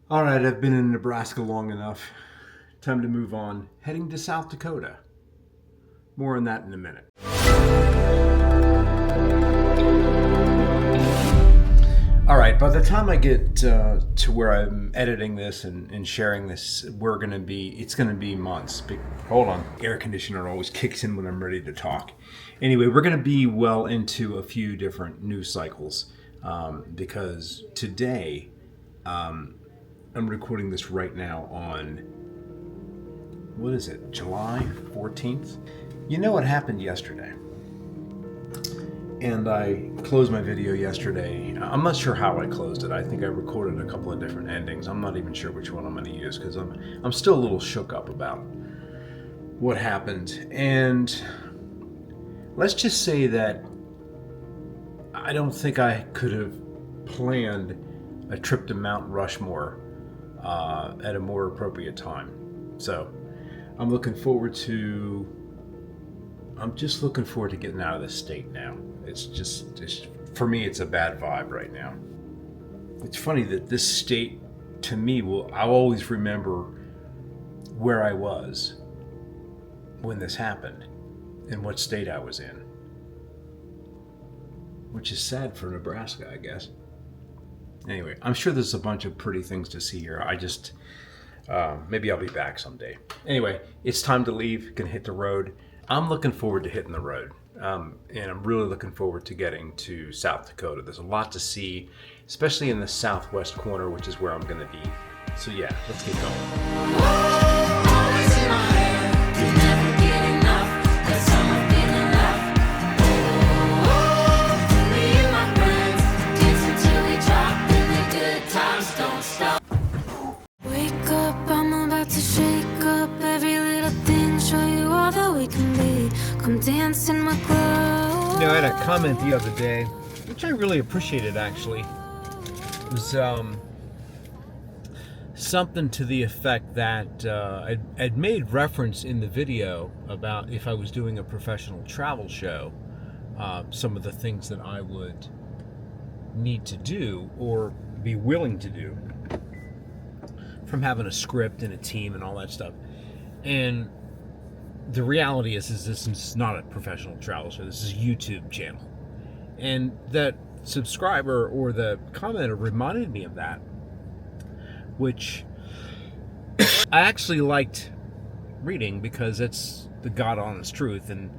All right, I've been in Nebraska long enough. Time to move on. Heading to South Dakota. More on that in a minute. All right, by the time I get to where I'm editing this and sharing this, it's gonna be months. Hold on, air conditioner always kicks in when I'm ready to talk. Anyway, we're gonna be well into a few different news cycles because today I'm recording this right now on, what is it, July 14th? You know what happened yesterday? And I closed my video yesterday. I'm not sure how I closed it. I think I recorded a couple of different endings. I'm not even sure which one I'm going to use because I'm still a little shook up about what happened. And let's just say that I don't think I could have planned a trip to Mount Rushmore at a more appropriate time. So I'm just looking forward to getting out of this state now. It's for me, it's a bad vibe right now. It's funny that this state, to me, I'll always remember where I was when this happened and what state I was in. Which is sad for Nebraska, I guess. Anyway, I'm sure there's a bunch of pretty things to see here. Maybe I'll be back someday. Anyway, it's time to leave. Gonna hit the road. I'm looking forward to hitting the road. And I'm really looking forward to getting to South Dakota. There's a lot to see, especially in the southwest corner, which is where I'm gonna be. So yeah, let's get going. Wake up, I'm about to shake up every little thing, show you all that we can be. Come dance in my glow. You know, I had a comment the other day, which I really appreciated actually. It was something to the effect that I'd made reference in the video about if I was doing a professional travel show, some of the things that I would need to do or be willing to do from having a script and a team and all that stuff. And the reality is this is not a professional travel show. This is a YouTube channel. And that subscriber or the commenter reminded me of that, which I actually liked reading because it's the God honest truth. And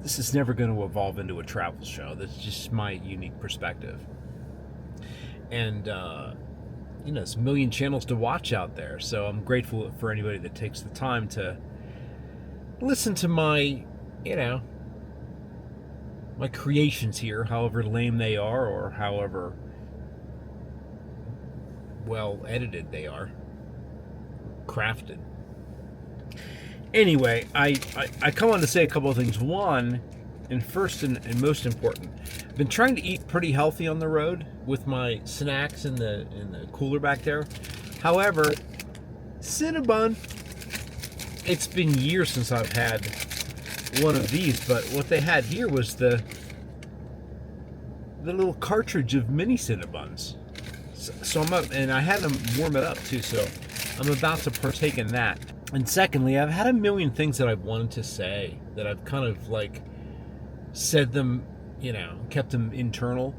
this is never going to evolve into a travel show. That's just my unique perspective. And, there's a million channels to watch out there. So I'm grateful for anybody that takes the time to listen to my creations here, however lame they are or however well edited they are, crafted. Anyway, I come on to say a couple of things. One, and first and most important, I've been trying to eat pretty healthy on the road with my snacks in the cooler back there. However, Cinnabon, it's been years since I've had one of these, but what they had here was the little cartridge of mini Cinnabons. So I'm up, and I had them warm it up too, so I'm about to partake in that. And secondly, I've had a million things that I've wanted to say that I've kind of like said them, kept them internally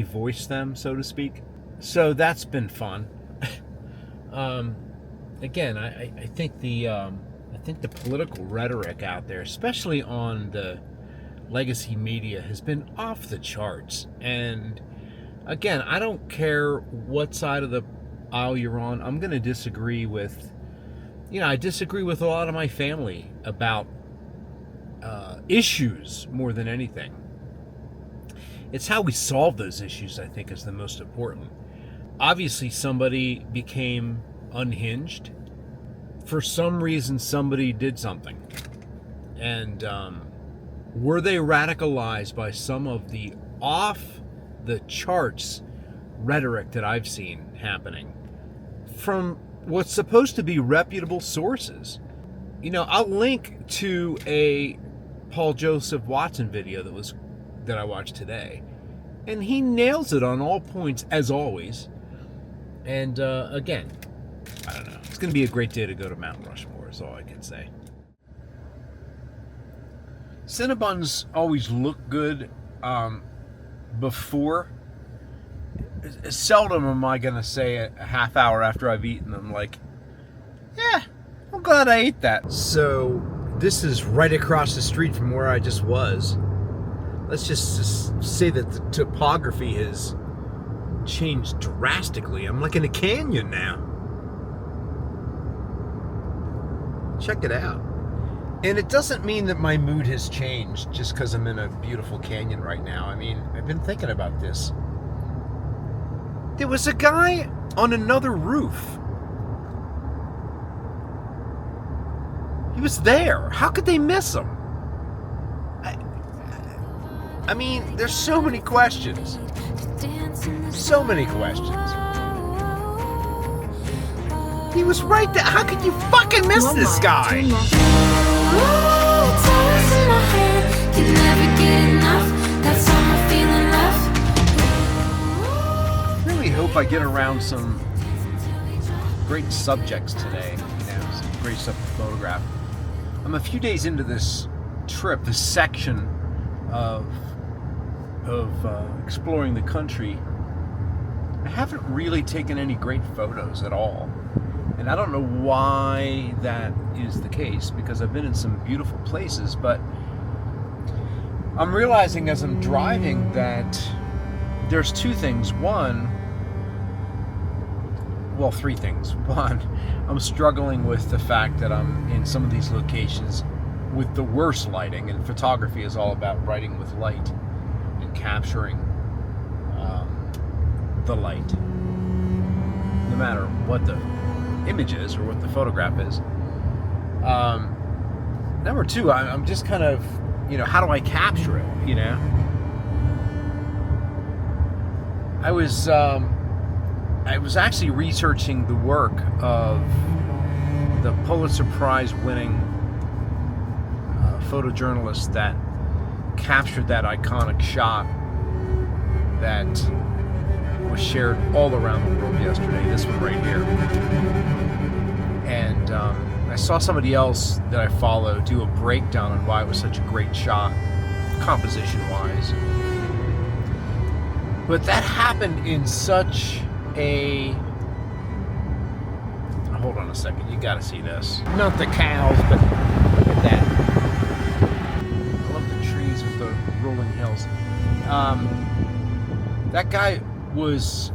voiced them, so to speak. So that's been fun. Again, I think the political rhetoric out there, especially on the legacy media, has been off the charts. And again, I don't care what side of the aisle you're on. I'm going to disagree with, I disagree with a lot of my family about issues more than anything. It's how we solve those issues, I think, is the most important. Obviously, somebody became unhinged. For some reason, somebody did something. And were they radicalized by some of the off-the-charts rhetoric that I've seen happening from what's supposed to be reputable sources? I'll link to a Paul Joseph Watson video that I watched today. And he nails it on all points, as always. And again, I don't know. It's going to be a great day to go to Mount Rushmore, is all I can say. Cinnabons always look good before. Seldom am I going to say a half hour after I've eaten them, like, yeah, I'm glad I ate that. So this is right across the street from where I just was. Let's just say that the topography has changed drastically. I'm like in a canyon now. Check it out. And it doesn't mean that my mood has changed just because I'm in a beautiful canyon right now. I mean, I've been thinking about this. There was a guy on another roof. He was there. How could they miss him? I mean, there's so many questions. So many questions. He was right there. How could you fucking miss this guy? Really hope I get around some great subjects today. Some great stuff to photograph. I'm a few days into this trip, this section of exploring the country. I haven't really taken any great photos at all. And I don't know why that is the case, because I've been in some beautiful places, but I'm realizing as I'm driving that there's two things. Three things. One, I'm struggling with the fact that I'm in some of these locations with the worst lighting, and photography is all about writing with light and capturing the light, no matter what the image is or what the photograph is. Number two, I'm just kind of, how do I capture it? I was actually researching the work of the Pulitzer Prize winning photojournalist that captured that iconic shot that was shared all around the world yesterday. This one right here. And I saw somebody else that I follow do a breakdown on why it was such a great shot, composition-wise. But that happened in such a... Hold on a second, you gotta see this. Not the cows, but look at that. I love the trees with the rolling hills. That guy was...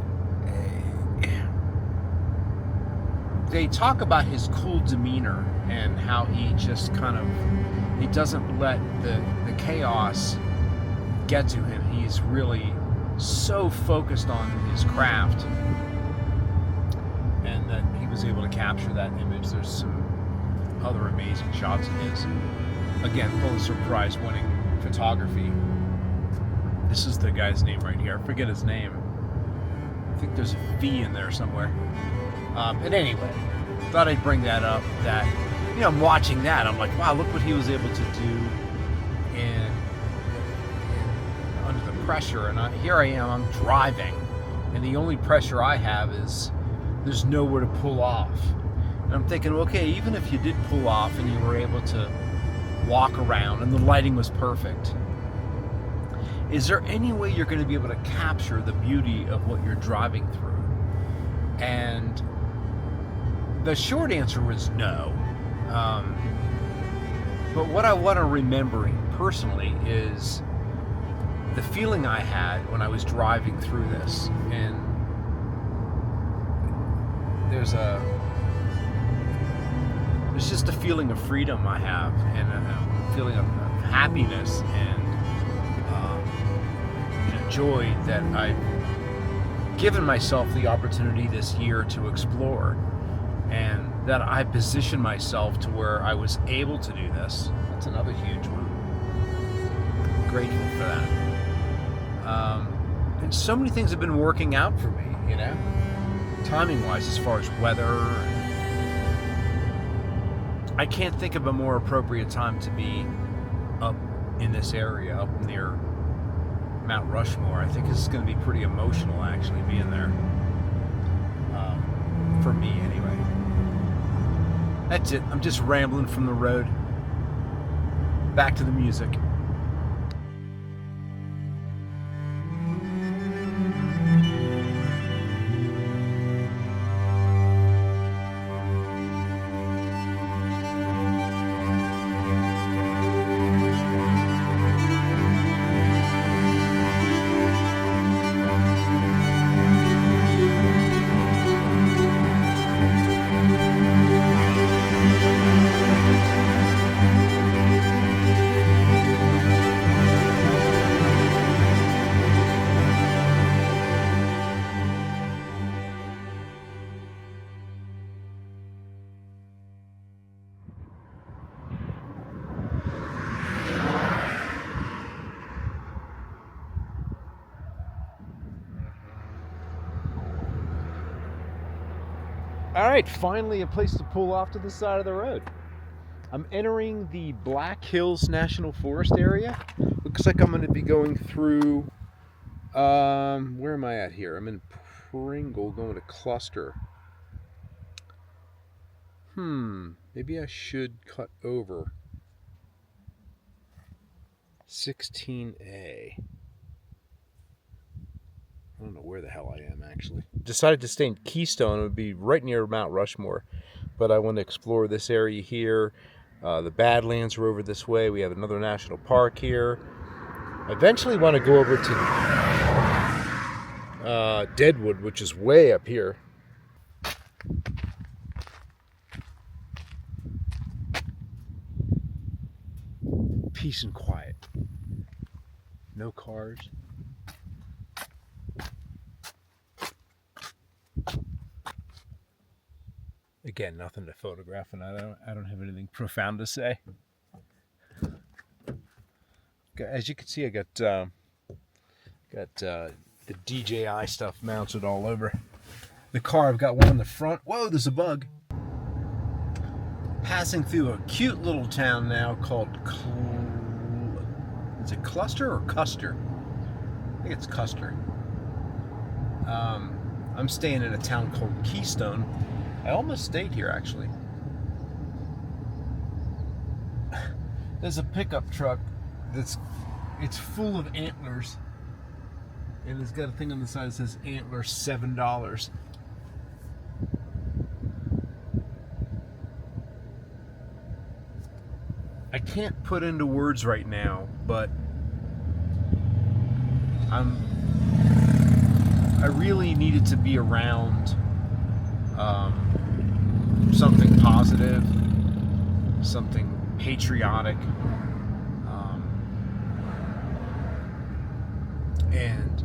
They talk about his cool demeanor and how he just kind of... He doesn't let the chaos get to him. He's really so focused on his craft, and that he was able to capture that image. There's some other amazing shots of his. Again, Pulitzer Prize winning photography. This is the guy's name right here. I forget his name. I think there's a V in there somewhere. But anyway, thought I'd bring that up. That, I'm watching that. I'm like, wow, look what he was able to do under the pressure. And here I am, I'm driving, and the only pressure I have is there's nowhere to pull off. And I'm thinking, okay, even if you did pull off and you were able to walk around and the lighting was perfect, is there any way you're going to be able to capture the beauty of what you're driving through? And the short answer was no. But what I want to remember personally is the feeling I had when I was driving through this. And there's just a feeling of freedom I have, and a feeling of happiness and joy that I've given myself the opportunity this year to explore, and that I positioned myself to where I was able to do this. That's another huge one. Grateful for that. And so many things have been working out for me, timing-wise, as far as weather. I can't think of a more appropriate time to be up in this area, up near Mount Rushmore. I think this is going to be pretty emotional, actually, being there. For me, anyway. That's it. I'm just rambling from the road. Back to the music. All right, finally a place to pull off to the side of the road. I'm entering the Black Hills National Forest area. Looks like I'm going to be going through, where am I at here? I'm in Pringle, going to Cluster. Maybe I should cut over 16A. I don't know where the hell I am, actually. Decided to stay in Keystone. It would be right near Mount Rushmore. But I want to explore this area here. The Badlands are over this way. We have another national park here. I eventually want to go over to Deadwood, which is way up here. Peace and quiet. No cars. Again, nothing to photograph, and I don't have anything profound to say. As you can see, I got the DJI stuff mounted all over the car. I've got one in the front. Whoa, there's a bug. Passing through a cute little town now called is it Cluster or Custer? I think it's Custer. I'm staying in a town called Keystone. I almost stayed here, actually. There's a pickup truck it's full of antlers, and it's got a thing on the side that says antler $7. I can't put into words right now, but I really needed to be around something positive, something patriotic, and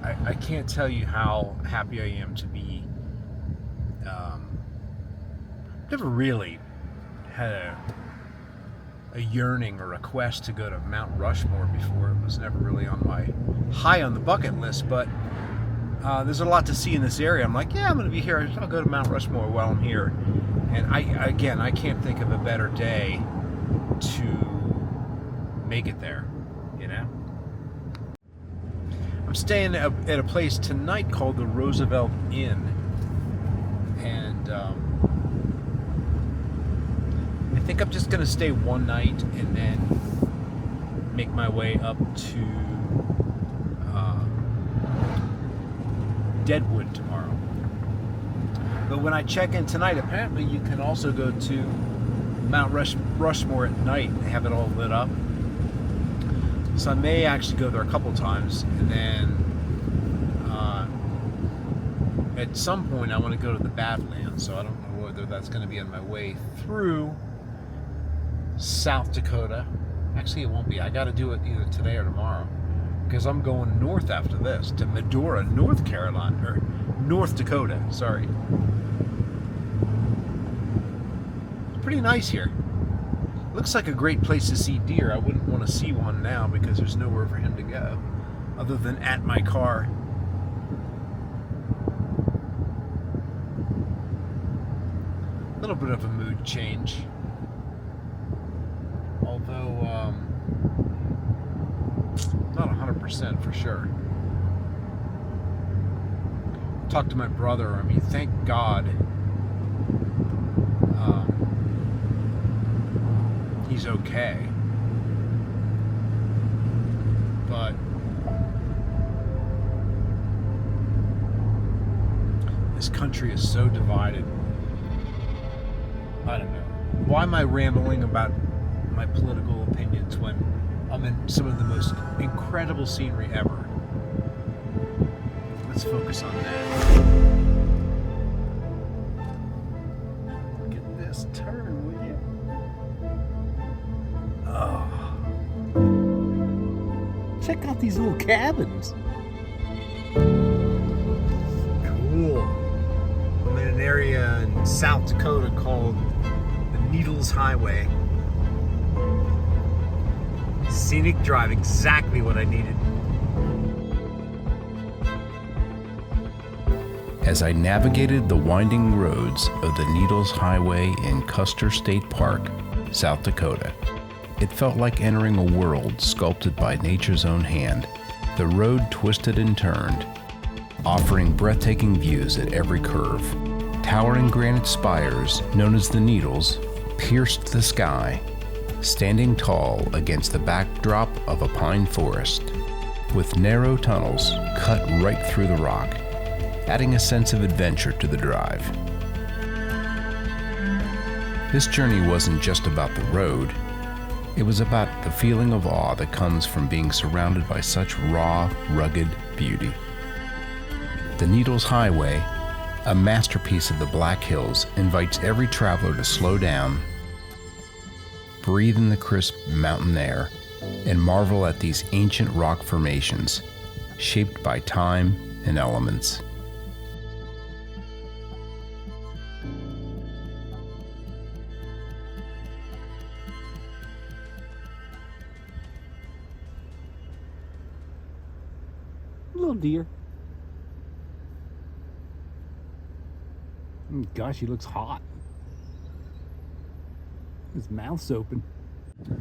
I can't tell you how happy I am to be. Never really had a yearning or a quest to go to Mount Rushmore before. It was never really on my high on the bucket list, but there's a lot to see in this area. I'm like, yeah, I'm going to be here. I'll go to Mount Rushmore while I'm here. And I can't think of a better day to make it there, you know? I'm staying at a place tonight called the Roosevelt Inn. And I think I'm just going to stay one night and then make my way up to Deadwood tomorrow. But when I check in tonight, apparently you can also go to Mount Rushmore at night and have it all lit up. So I may actually go there a couple times, and then at some point I want to go to the Badlands. So I don't know whether that's going to be on my way through South Dakota. Actually, it won't be. I got to do it either today or tomorrow, because I'm going north after this to Medora, North Carolina, or North Dakota, sorry. It's pretty nice here. Looks like a great place to see deer. I wouldn't want to see one now because there's nowhere for him to go other than at my car. A little bit of a mood change. Although, not 100% for sure. talked to my brother. I mean, thank God he's okay. But this country is so divided. I don't know. Why am I rambling about my political opinions when I'm in some of the most incredible scenery ever? Let's focus on that. Look at this turn, will you? Oh. Check out these little cabins. Cool. I'm in an area in South Dakota called the Needles Highway. Scenic drive, exactly what I needed. As I navigated the winding roads of the Needles Highway in Custer State Park, South Dakota, it felt like entering a world sculpted by nature's own hand. The road twisted and turned, offering breathtaking views at every curve. Towering granite spires, known as the Needles, pierced the sky, standing tall against the backdrop of a pine forest, with narrow tunnels cut right through the rock, adding a sense of adventure to the drive. This journey wasn't just about the road, it was about the feeling of awe that comes from being surrounded by such raw, rugged beauty. The Needles Highway, a masterpiece of the Black Hills, invites every traveler to slow down, breathe in the crisp mountain air, and marvel at these ancient rock formations, shaped by time and elements. Little deer. Gosh, he looks hot. His mouth's open.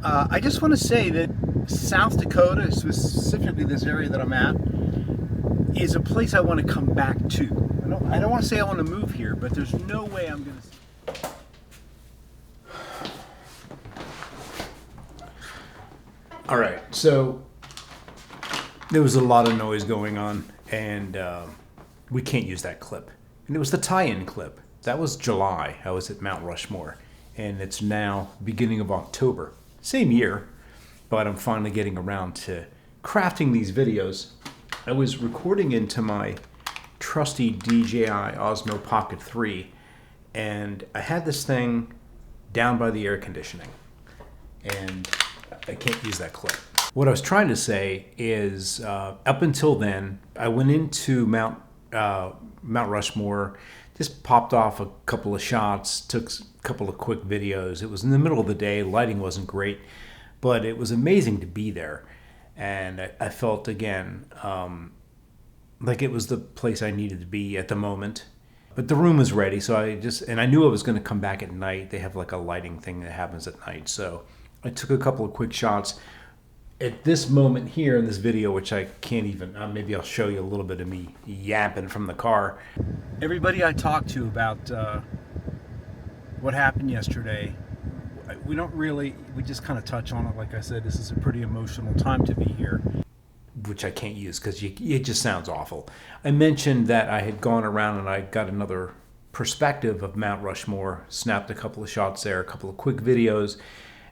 I just want to say that South Dakota, specifically this area that I'm at, is a place I want to come back to. I don't want to say I want to move here, but there's no way I'm going to. All right, so there was a lot of noise going on, and we can't use that clip. And it was the tie-in clip. That was July. I was at Mount Rushmore, and it's now beginning of October. Same year, but I'm finally getting around to crafting these videos. I was recording into my trusty DJI Osmo Pocket 3, and I had this thing down by the air conditioning, and I can't use that clip. What I was trying to say is, up until then, I went into Mount Rushmore, just popped off a couple of shots, took a couple of quick videos. It was in the middle of the day, lighting wasn't great, but it was amazing to be there. And I felt, again, like it was the place I needed to be at the moment. But the room was ready, so I knew I was going to come back at night. They have like a lighting thing that happens at night. So I took a couple of quick shots. At this moment here in this video, which I can't even, maybe I'll show you a little bit of me yapping from the car. Everybody I talked to about what happened yesterday, we just kind of touch on it. Like I said, this is a pretty emotional time to be here. Which I can't use because it just sounds awful. I mentioned that I had gone around and I got another perspective of Mount Rushmore, snapped a couple of shots there, a couple of quick videos,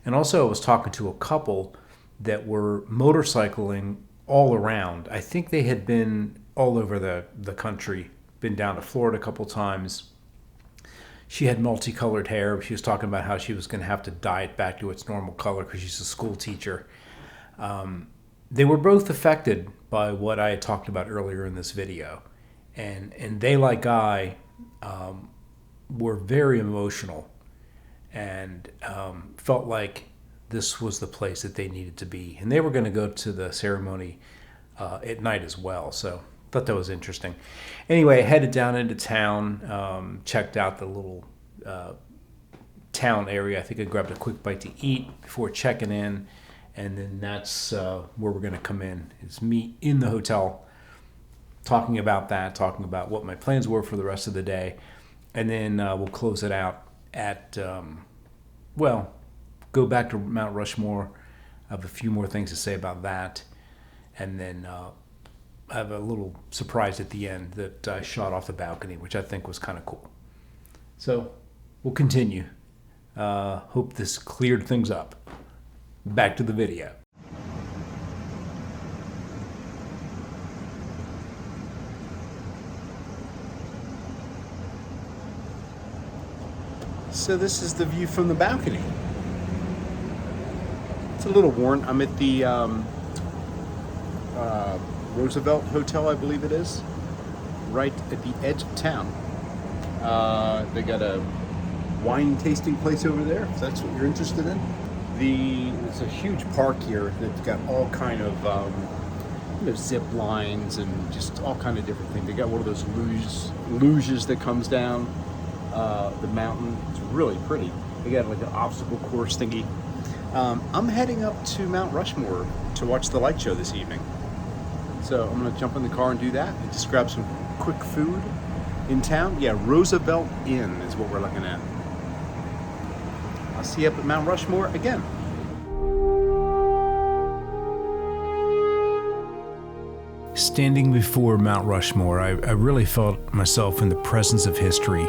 and also I was talking to a couple that were motorcycling all around. I think they had been all over the country, been down to Florida a couple times. She had multicolored hair. She was talking about how she was going to have to dye it back to its normal color because she's a school teacher. They were both affected by what I had talked about earlier in this video. And they, like I, were very emotional and felt like this was the place that they needed to be. And they were going to go to the ceremony at night as well. So I thought that was interesting. Anyway, I headed down into town, checked out the little town area. I think I grabbed a quick bite to eat before checking in. And then that's where we're going to come in. It's me in the hotel. talking about that, talking about what my plans were for the rest of the day. And then we'll close it out at, go back to Mount Rushmore. I have a few more things to say about that. And then I have a little surprise at the end that I shot off the balcony, which I think was kind of cool. So we'll continue. Hope this cleared things up. Back to the video. So this is the view from the balcony. It's a little worn. I'm at the Roosevelt Hotel, I believe it is, right at the edge of town. They got a wine tasting place over there, if that's what you're interested in. There's a huge park here that's got all kind of zip lines and just all kind of different things. They got one of those luges that comes down the mountain. It's really pretty. They got like an obstacle course thingy. I'm heading up to Mount Rushmore to watch the light show this evening. So I'm gonna jump in the car and do that and just grab some quick food in town. Yeah, Roosevelt Inn is what we're looking at. I'll see you up at Mount Rushmore again. Standing before Mount Rushmore, I really felt myself in the presence of history,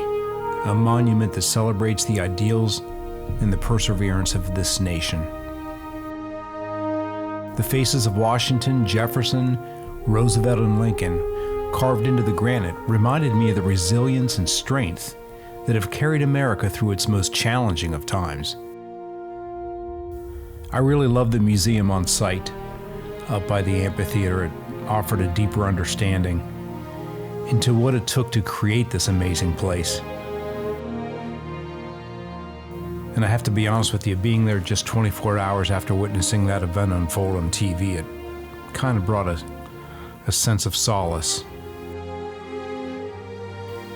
a monument that celebrates the ideals and the perseverance of this nation. The faces of Washington, Jefferson, Roosevelt, and Lincoln, carved into the granite, reminded me of the resilience and strength that have carried America through its most challenging of times. I really love the museum on site up by the amphitheater. It offered a deeper understanding into what it took to create this amazing place. And I have to be honest with you, being there just 24 hours after witnessing that event unfold on TV, it kind of brought a sense of solace.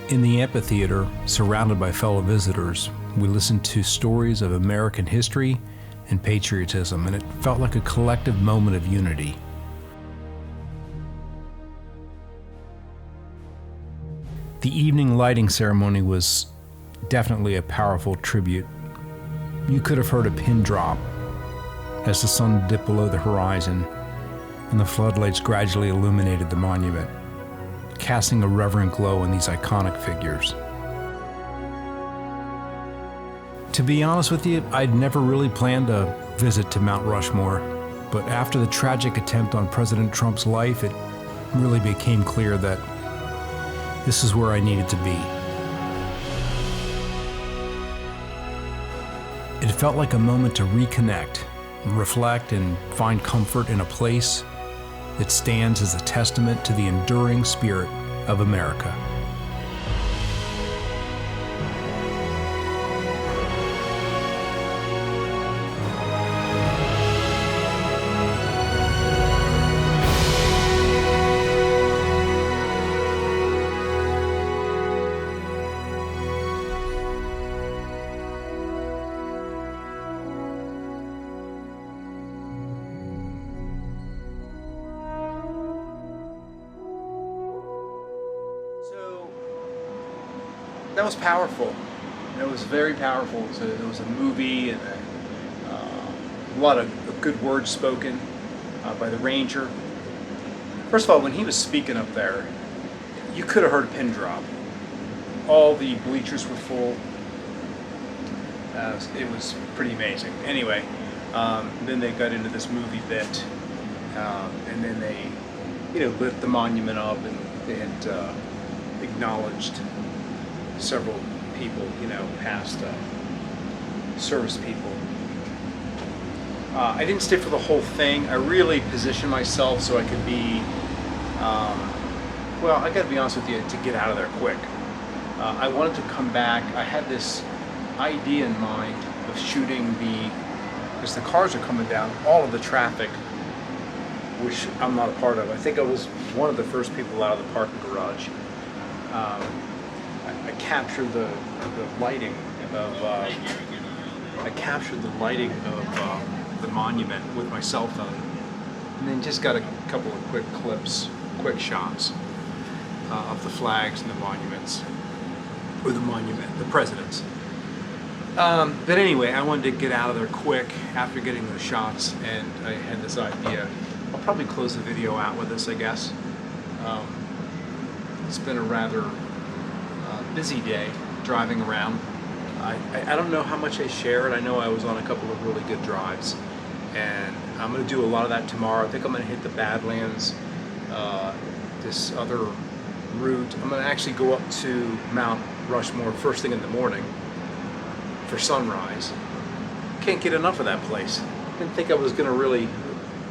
In the amphitheater, surrounded by fellow visitors, we listened to stories of American history and patriotism, and it felt like a collective moment of unity. The evening lighting ceremony was definitely a powerful tribute. You could have heard a pin drop as the sun dipped below the horizon and the floodlights gradually illuminated the monument, casting a reverent glow on these iconic figures. To be honest with you, I'd never really planned a visit to Mount Rushmore, but after the tragic attempt on President Trump's life, it really became clear that this is where I needed to be. It felt like a moment to reconnect, reflect, and find comfort in a place that stands as a testament to the enduring spirit of America. That was powerful. It was very powerful. It was a movie and a lot of good words spoken by the ranger. First of all, when he was speaking up there, you could have heard a pin drop. All the bleachers were full. It was pretty amazing. Anyway, then they got into this movie bit, and then they, lit the monument up and acknowledged several people, past service people. I didn't stay for the whole thing. I really positioned myself so I could be, I gotta be honest with you, to get out of there quick. I wanted to come back. I had this idea in mind of shooting because the cars are coming down, all of the traffic, which I'm not a part of. I think I was one of the first people out of the parking garage. I captured the lighting of the monument with my cell phone, and then just got a couple of quick clips, quick shots. of the flags and the monuments, or the presidents. But anyway, I wanted to get out of there quick after getting those shots, and I had this idea. I'll probably close the video out with this, I guess. It's been a rather busy day driving around. I don't know how much I shared. I know I was on a couple of really good drives, and I'm going to do a lot of that tomorrow. I think I'm going to hit the Badlands, this other route. I'm going to actually go up to Mount Rushmore first thing in the morning for sunrise. Can't get enough of that place. Didn't think I was going to really,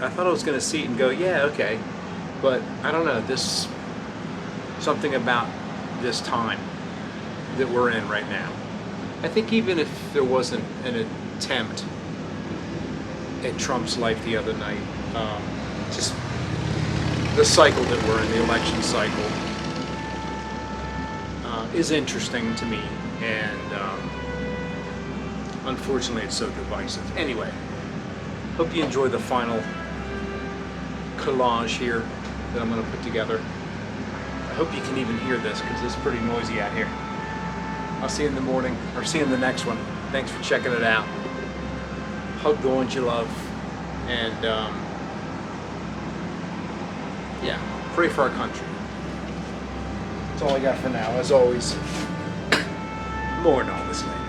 I thought I was going to see it and go, yeah, okay. But I don't know, something about this time that we're in right now. I think even if there wasn't an attempt at Trump's life the other night, just the cycle that we're in, the election cycle, is interesting to me, and unfortunately it's so divisive. Anyway, hope you enjoy the final collage here that I'm going to put together. I hope you can even hear this because it's pretty noisy out here. I'll see you in the morning, or see you in the next one. Thanks for checking it out. Hug the ones you love, and yeah, pray for our country. That's all I got for now. As always, more in all this land.